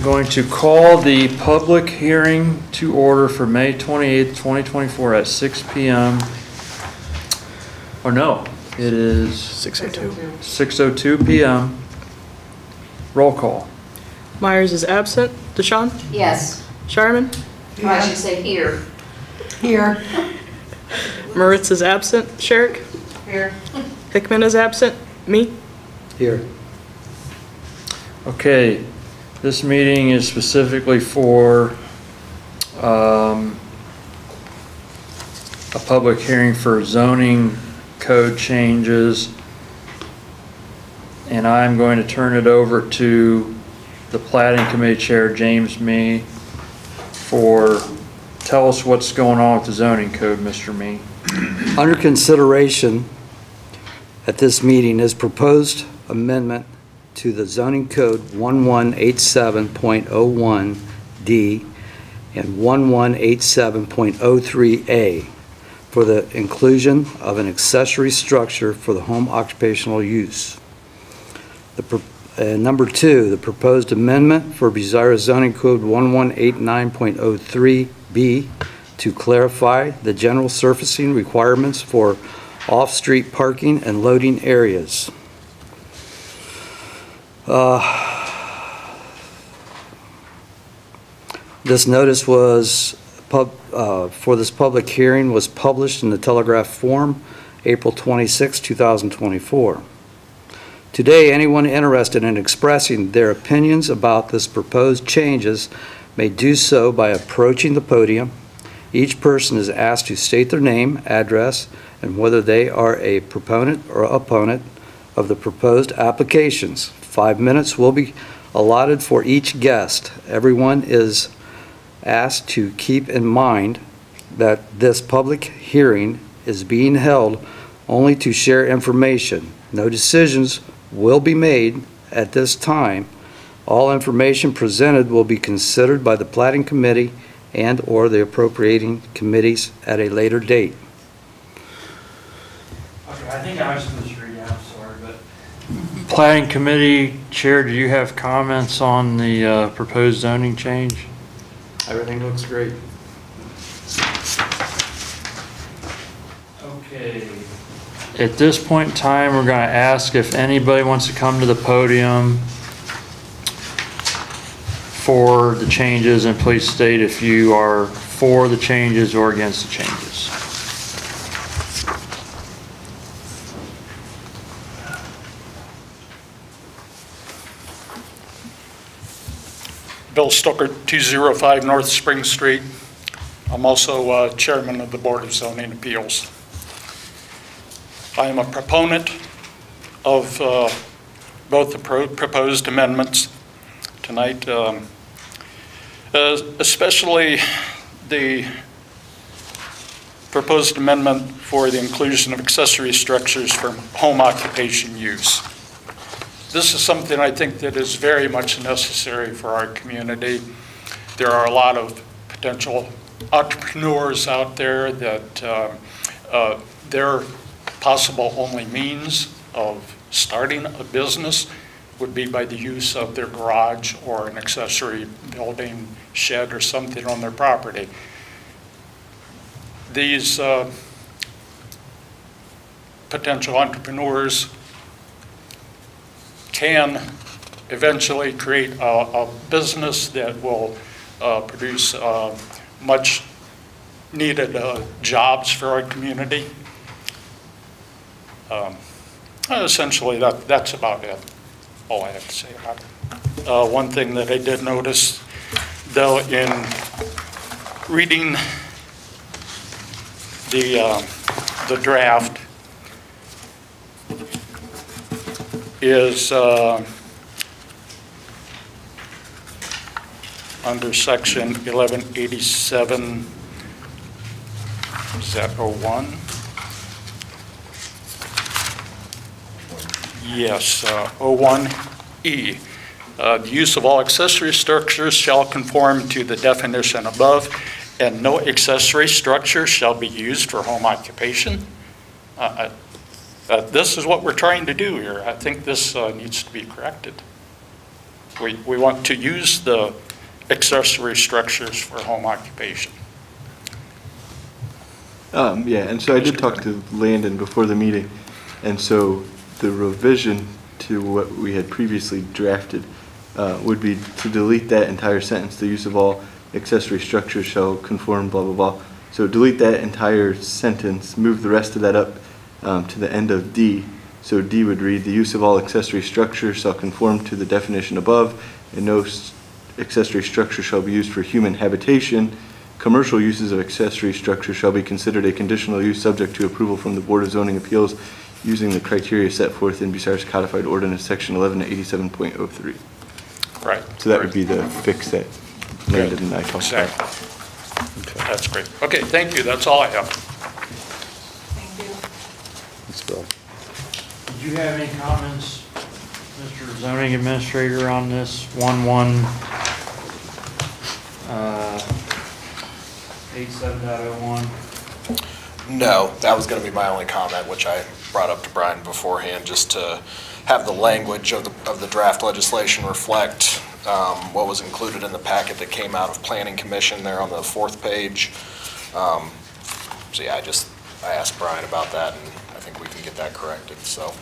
Going to call the public hearing to order for May 28th, 2024 at 6 p.m. Oh no, it is 6:02 p.m. Roll call. Myers is absent. Deshawn? Yes. Sharman? Or I should say here. Here. Moritz is absent. Sherrick? Here. Hickman is absent. Me? Here. Okay, this meeting is specifically for a public hearing for zoning code changes. And I'm going to turn it over to the Planning Committee Chair, James Mee, tell us what's going on with the zoning code, Mr. Mee. Under consideration at this meeting is proposed amendment to the zoning code 1187.01D and 1187.03A for the inclusion of an accessory structure for the home occupational use. Number 2, the proposed amendment for Bucyrus Zoning Code 1189.03B to clarify the general surfacing requirements for off-street parking and loading areas. This notice was for this public hearing was published in the Telegraph Form April 26, 2024. Today, anyone interested in expressing their opinions about this proposed changes may do so by approaching the podium. Each person is asked to state their name, address, and whether they are a proponent or opponent of the proposed applications. 5 minutes will be allotted for each guest. Everyone is asked to keep in mind that this public hearing is being held only to share information. No decisions will be made at this time. All information presented will be considered by the Planning Committee and or the appropriating committees at a later date. Okay, I think I was supposed to read it, I'm sorry, but Planning Committee Chair, do you have comments on the proposed zoning change? Everything looks great. Okay. At this point in time, we're going to ask if anybody wants to come to the podium for the changes, and please state if you are for the changes or against the changes. Bill Stuckert, 205 North Spring Street. I'm also chairman of the Board of Zoning Appeals. I am a proponent of both the proposed amendments tonight, especially the proposed amendment for the inclusion of accessory structures for home occupation use. This is something I think that is very much necessary for our community. There are a lot of potential entrepreneurs out there that their possible only means of starting a business would be by the use of their garage or an accessory building, shed, or something on their property. These potential entrepreneurs can eventually create a business that will produce much needed jobs for our community. Essentially, that's about it. All I have to say about it. One thing that I did notice, though, in reading the draft, is under section 1187. Is that 01? Yes, 01E. The use of all accessory structures shall conform to the definition above, and no accessory structure shall be used for home occupation. This is what we're trying to do here. I think this needs to be corrected. We want to use the accessory structures for home occupation. Yeah, and so I did talk to Landyn before the meeting, and so the revision to what we had previously drafted would be to delete that entire sentence, the use of all accessory structures shall conform, blah, blah, blah. So delete that entire sentence, move the rest of that up to the end of D. So D would read, the use of all accessory structures shall conform to the definition above, and no accessory structure shall be used for human habitation. Commercial uses of accessory structures shall be considered a conditional use subject to approval from the Board of Zoning Appeals using the criteria set forth in Bucyrus Codified Ordinance Section 1187.03. Right. So that would be the fix that Landyn and I talked Exactly. about. That's great. Okay, thank you. That's all I have. Thank you. Thanks, Bill. Did you have any comments, Mr. Zoning Administrator, on this 87.01? No, that was going to be my only comment, which I brought up to Brian beforehand, just to have the language of the draft legislation reflect what was included in the packet that came out of Planning Commission there on the 4th page. So yeah, I asked Brian about that, and I think we can get that corrected. So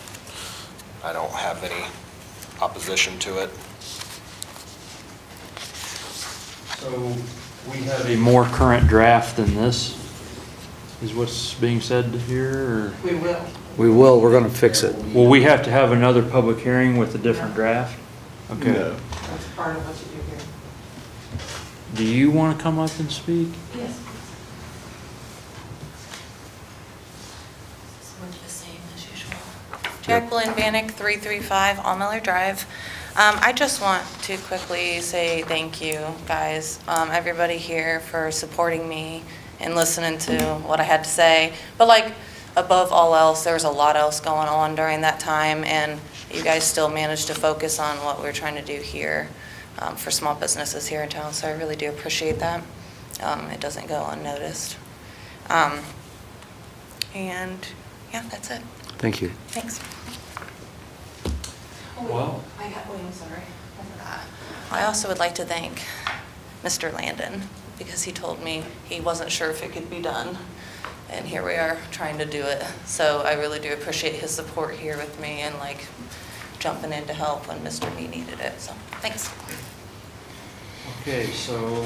I don't have any opposition to it. So we have a more current draft than this, is what's being said here, or? We will. We will, we're gonna fix it. Will we have to have another public hearing with a different draft? Okay. No. That's part of what you do here. Do you want to come up and speak? Yes. Much the same as usual. Jacqueline Vanek, 335 Allmiller Drive. I just want to quickly say thank you, guys, everybody here for supporting me and listening to what I had to say. But like, above all else, there was a lot else going on during that time, and you guys still managed to focus on what we're trying to do here for small businesses here in town, so I really do appreciate that. It doesn't go unnoticed. And yeah, that's it. Thank you. Thanks. Well, I'm sorry. I forgot. I also would like to thank Mr. Landyn, because he told me he wasn't sure if it could be done. And here we are trying to do it. So I really do appreciate his support here with me and like jumping in to help when Mr. B needed it. So thanks. okay, so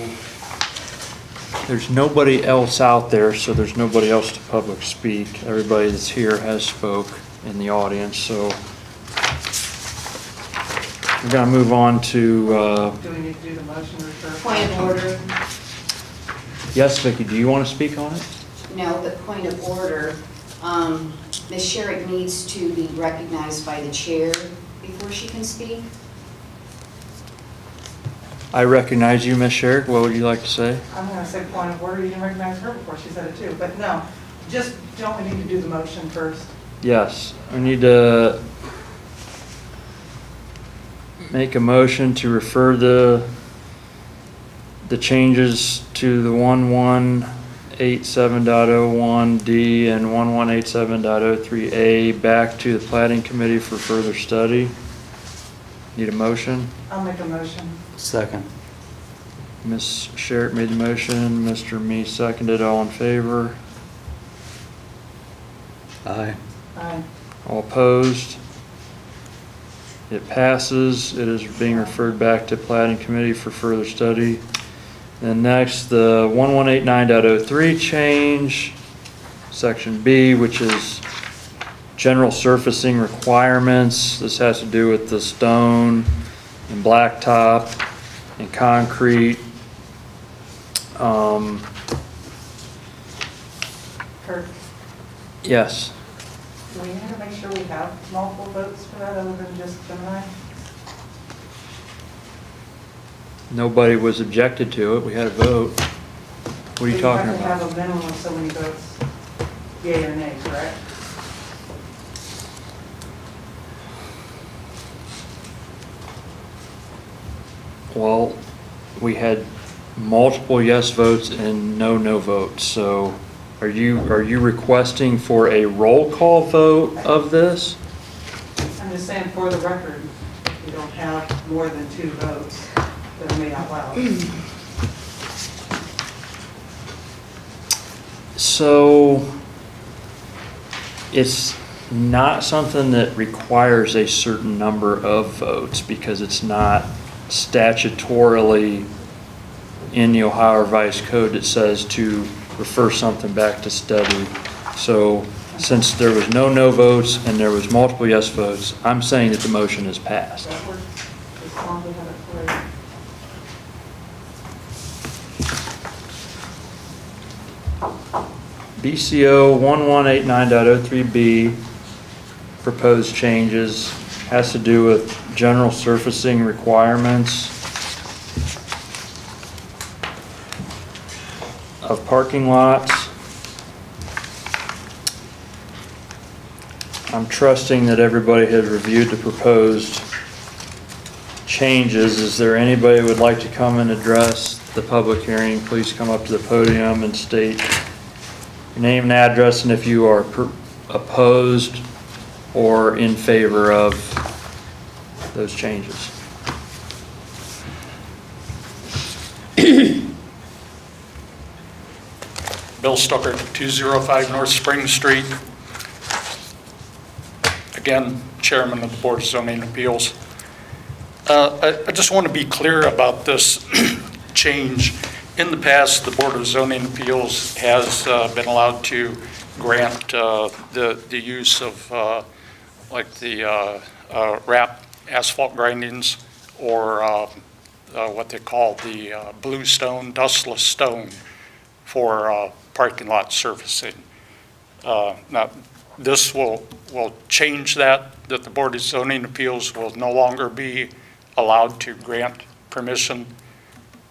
there's nobody else out there, so there's nobody else to public speak. Everybody that's here has spoke in the audience, so we're gonna move on to, Do we need to do the motion to refer? Point of order. yes, Vicki, do you want to speak on it? No, but point of order. Ms. Sherrick needs to be recognized by the chair before she can speak. I recognize you, Ms. Sherrick. What would you like to say? I'm going to say point of order. You didn't recognize her before she said it too. But no, just don't we need to do the motion first? Yes, we need to make a motion to refer the changes to the 1187.01D and 1187.03A back to the Planning Committee for further study. Need a motion? I'll make a motion. Second. Ms. Sherrick made the motion, Mr. Me seconded. All in favor? Aye. Aye. All opposed? It passes. It is being referred back to Planning Committee for further study. And next, the 1189.03 change, Section B, which is general surfacing requirements. This has to do with the stone and blacktop and concrete. Kurt, Yes. do we need to make sure we have multiple votes for that other than just Jim and I? Nobody was objected to it. We had a vote. What are you talking We have about? to have a minimum of so many votes, yea or nay, correct? Well, we had multiple yes votes and no votes. So are you requesting for a roll call vote of this? I'm just saying for the record, we don't have more than 2 votes that are made out loud. So it's not something that requires a certain number of votes because it's not statutorily in the Ohio Revised Code that says to refer something back to study. So since there was no votes and there was multiple yes votes, I'm saying that the motion is passed. That works as long as we have it clear. BCO 1189.03B proposed changes has to do with general surfacing requirements of parking lots. I'm trusting that everybody has reviewed the proposed changes. Is there anybody who would like to come and address the public hearing? Please come up to the podium and state your name and address, and if you are opposed or in favor of those changes. Bill Stuckert, 205 North Spring Street. Again, Chairman of the Board of Zoning Appeals. I just want to be clear about this change. In the past, the Board of Zoning Appeals has been allowed to grant the use of like the wrap asphalt grindings or what they call the blue stone, dustless stone for parking lot surfacing. Now, this will change that the Board of Zoning Appeals will no longer be allowed to grant permission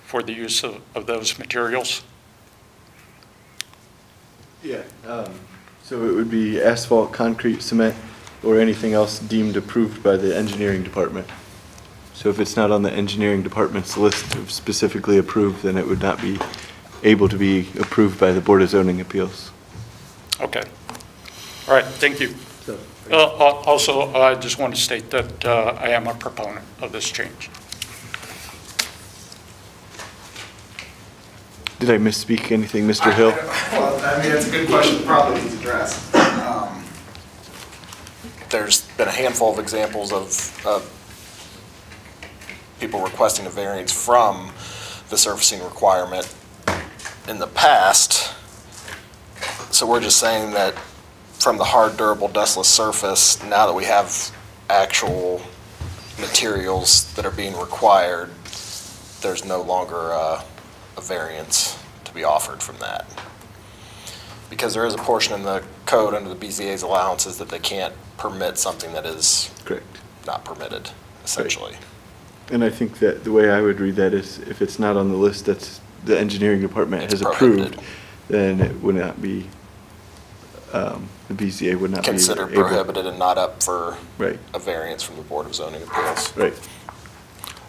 for the use of those materials. Yeah, so it would be asphalt, concrete, cement, or anything else deemed approved by the engineering department. So if it's not on the engineering department's list of specifically approved, then it would not be able to be approved by the Board of Zoning Appeals. Okay. All right, thank you. Also, I just want to state that I am a proponent of this change. Did I misspeak anything, Mr. Hill? Well, I mean, it's a good question, probably needs addressed. There's been a handful of examples of people requesting a variance from the surfacing requirement in the past. So we're just saying that from the hard, durable, dustless surface, now that we have actual materials that are being required, there's no longer a variance to be offered from that. Because there is a portion in the code under the BZA's allowances that they can't permit something that is Correct. not permitted, essentially. Right. And I think that the way I would read that is if it's not on the list that's the engineering department has approved, then it would not be, the BZA would not be considered able, prohibited and not up for right. a variance from the Board of Zoning Appeals. Right.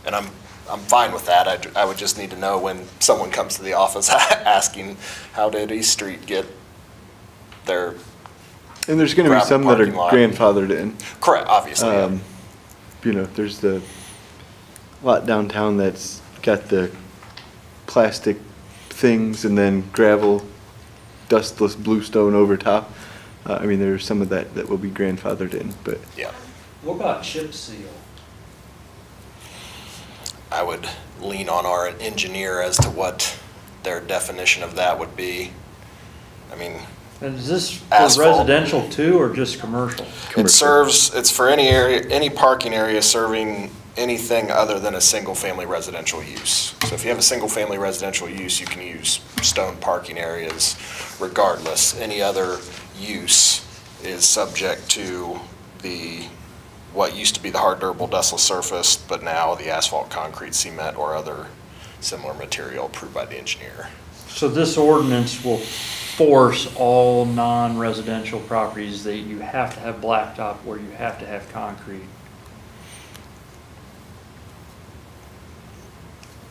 And I'm fine with that. I would just need to know when someone comes to the office asking, how did East Street get their And there's going to be some that are grandfathered in. Correct, obviously. You know, there's the lot downtown that's got the plastic things and then gravel, dustless bluestone over top. I mean, there's some of that that will be grandfathered in, but. Yeah. What about chip seal? I would lean on our engineer as to what their definition of that would be. I mean, And is this for Asphalt. residential too, or just commercial? it serves, it's for any area, any parking area serving anything other than a single-family residential use. So if you have a single-family residential use, you can use stone parking areas regardless. Any other use is subject to the, what used to be the hard, durable, dustless surface, but now the asphalt, concrete, cement, or other similar material approved by the engineer. So this ordinance will force all non-residential properties that you have to have blacktop or you have to have concrete.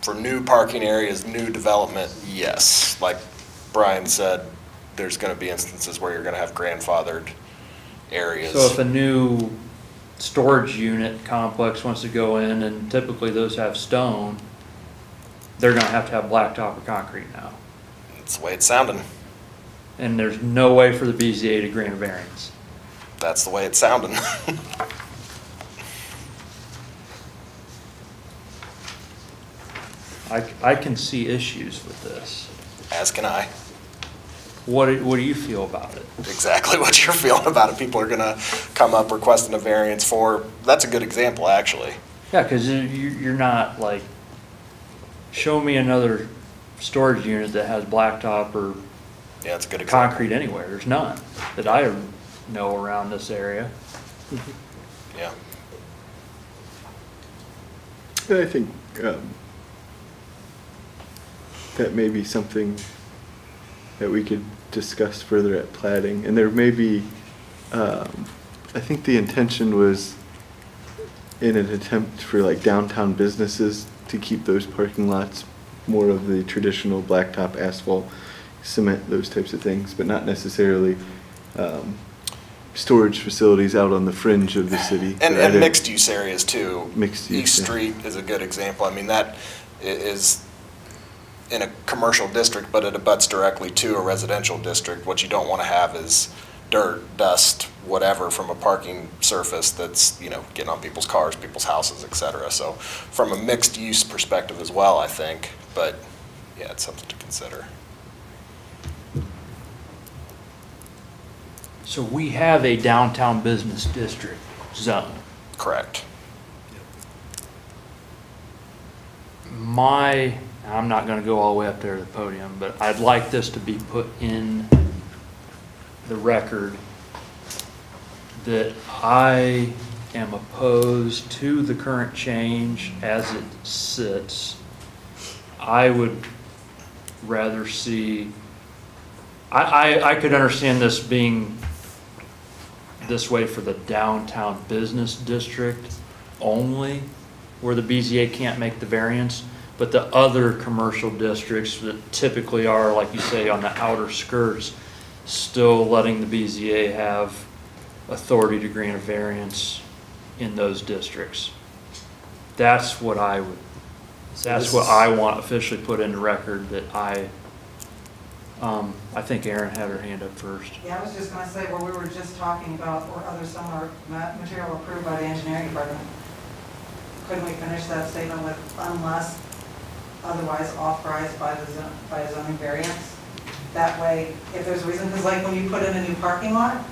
For new parking areas, new development, yes. Like Brian said, there's going to be instances where you're going to have grandfathered areas. So if a new storage unit complex wants to go in, and typically those have stone, they're gonna have to have blacktop or concrete now. That's the way it's sounding. And there's no way for the BZA to grant a variance. That's the way it's sounding. I can see issues with this. As can I. What do you feel about it? Exactly what you're feeling about it. People are gonna come up requesting a variance for, that's a good example, actually. Yeah, because you're not like, show me another storage unit that has blacktop or Yeah, it's a good example. concrete anywhere. There's none that I know around this area. Yeah. I think that may be something that we could discuss further at plating. And there may be, I think the intention was in an attempt for like downtown businesses to keep those parking lots more of the traditional blacktop, asphalt, cement, those types of things, but not necessarily storage facilities out on the fringe of the city. And mixed use areas too. Mixed use, East yeah. Street is a good example. I mean, that is in a commercial district, but it abuts directly to a residential district. What you don't want to have is dirt, dust, whatever from a parking surface that's, you know, getting on people's cars, people's houses, et cetera. So from a mixed use perspective as well, I think, but yeah, it's something to consider. So we have a downtown business district zone. Correct. I'm not gonna go all the way up there to the podium, but I'd like this to be put in the record that I am opposed to the current change as it sits. I would rather see, I could understand this being this way for the downtown business district only, where the BZA can't make the variance, but the other commercial districts that typically are, like you say, on the outer skirts, still letting the BZA have authority to grant a variance in those districts. That's what I would, that's what I want officially put in the record, that I think Erin had her hand up first. Yeah, I was just gonna say, where we were just talking about, or other similar material approved by the engineering department. Couldn't we finish that statement with unless otherwise authorized by a zoning variance? That way, if there's a reason, because like when you put in a new parking lot,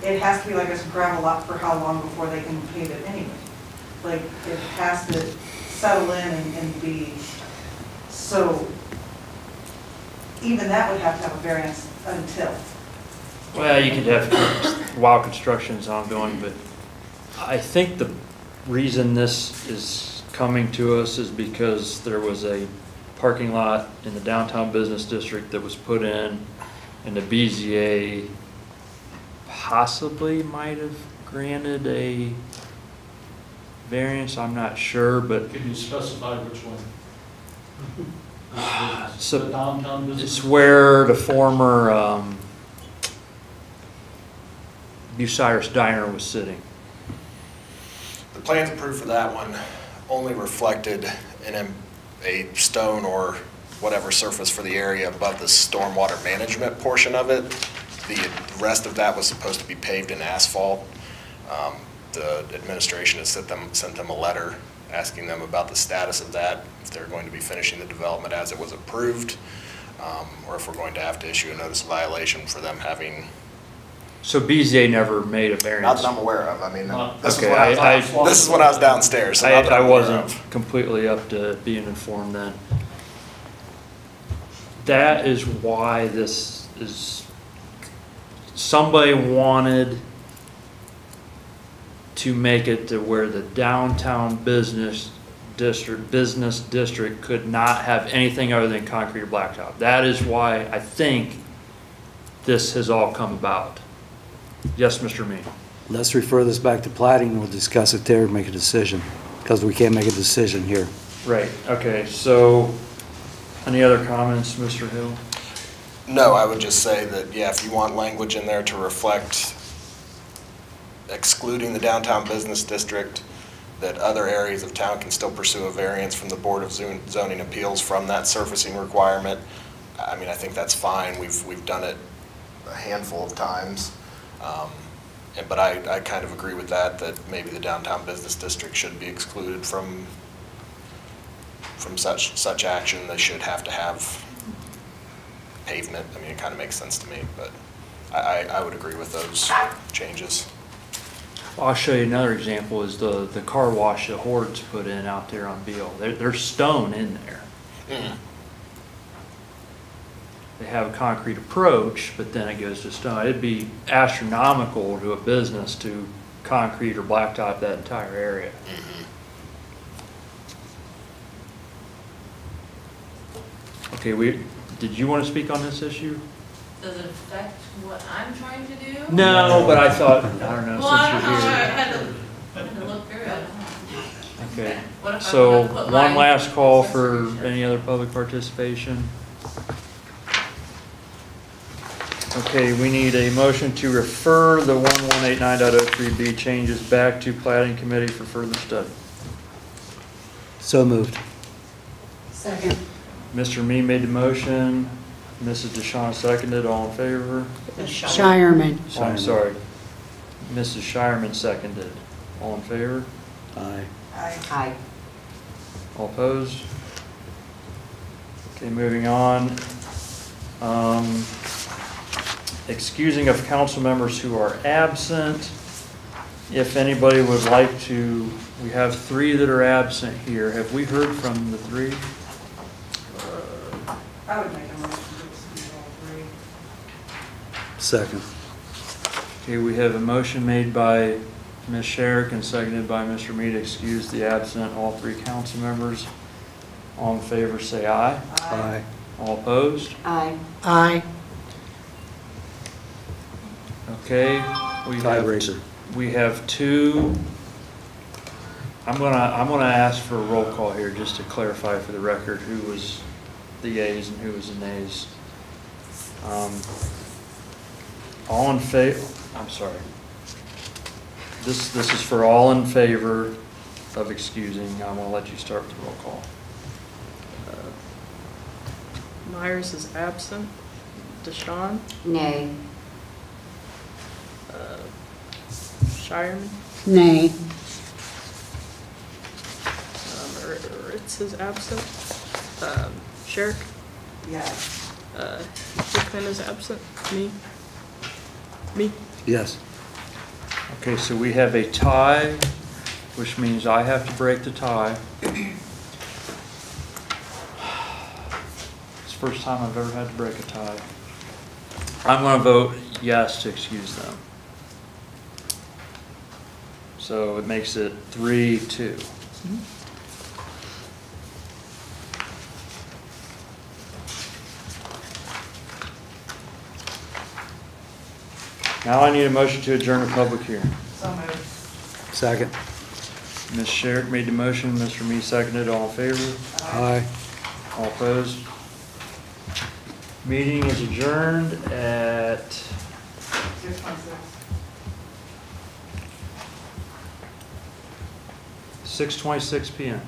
it has to be like a gravel lot for how long before they can pave it anyway. Like, it has to settle in and be, so even that would have to have a variance until. Well, you could have, while construction is ongoing, but I think the reason this is coming to us is because there was a parking lot in the downtown business district that was put in, and the BZA possibly might have granted a variance, I'm not sure, but Can you specify which one? so The downtown business? it's where the former Bucyrus Diner was sitting. The plans approved for that one only reflected a stone or whatever surface for the area above the stormwater management portion of it. The rest of that was supposed to be paved in asphalt. The administration has sent them a letter asking them about the status of that, if they're going to be finishing the development as it was approved, or if we're going to have to issue a notice of violation for them having. So BZA never made a variance? Not that I'm aware of. I mean, this Okay, is when I was downstairs. So not that I I'm aware wasn't of. completely up to being informed then. That is why this is, somebody wanted to make it to where the downtown business district could not have anything other than concrete or blacktop. That is why I think this has all come about. Yes, Mr. Mean. Let's refer this back to plating, and we'll discuss it there and make a decision, because we can't make a decision here. Right, okay, so any other comments, Mr. Hill? No, I would just say that, yeah, if you want language in there to reflect excluding the downtown business district, that other areas of town can still pursue a variance from the Board of Zoning Appeals from that surfacing requirement. I mean, I think that's fine. We've done it a handful of times. But I kind of agree with that maybe the downtown business district should be excluded from such action. They should have to have pavement. I mean, it kind of makes sense to me, but I would agree with those changes. I'll show you another example is the car wash that Hordes put in out there on Beale. There's stone in there. Mm. They have a concrete approach, but then it goes to stone. It'd be astronomical to a business to concrete or blacktop that entire area. Mm-hmm. Okay, did you want to speak on this issue? Does it affect what I'm trying to do? No, but I thought, I don't know, Well, I since don't know, I you're here. had to look through it. Okay, What if I so wanna put one my last call for accessory any other public participation. Okay, we need a motion to refer the 1189.03B changes back to plating committee for further study. So moved. Second. Mr. Me made the motion, Mrs. DeShawn seconded, all in favor? Shireman. Oh, I'm sorry. Mrs. Shireman seconded, all in favor? Aye. Aye. All opposed? Okay, moving on. Excusing of council members who are absent. If anybody would like to, we have 3 that are absent here. Have we heard from the 3? I would make a motion to excuse all 3. Second. Okay, we have a motion made by Ms. Sherrick and seconded by Mr. Mead to excuse the absent, all 3 council members. All in favor, say aye. Aye. All opposed? Aye. Aye. Okay, Tiebreaker. we have 2. I'm gonna ask for a roll call here just to clarify for the record who was the yeas and who was the nays. All in favor, I'm sorry. This is for all in favor of excusing. I'm gonna let you start with the roll call. Myers is absent. DeShawn? Nay. Shireman? Nay. Ritz is absent. Sherrick? Yes. Hickman is absent. Me? Yes. Okay, so we have a tie, which means I have to break the tie. It's the first time I've ever had to break a tie. I'm going to vote yes to excuse them. So it makes it 3-2. Now I need a motion to adjourn the public hearing. So moved. Second. Ms. Sherrick made the motion, Mr. Me seconded, all in favor? Aye. All opposed? Meeting is adjourned at 6:26. 6:26 PM.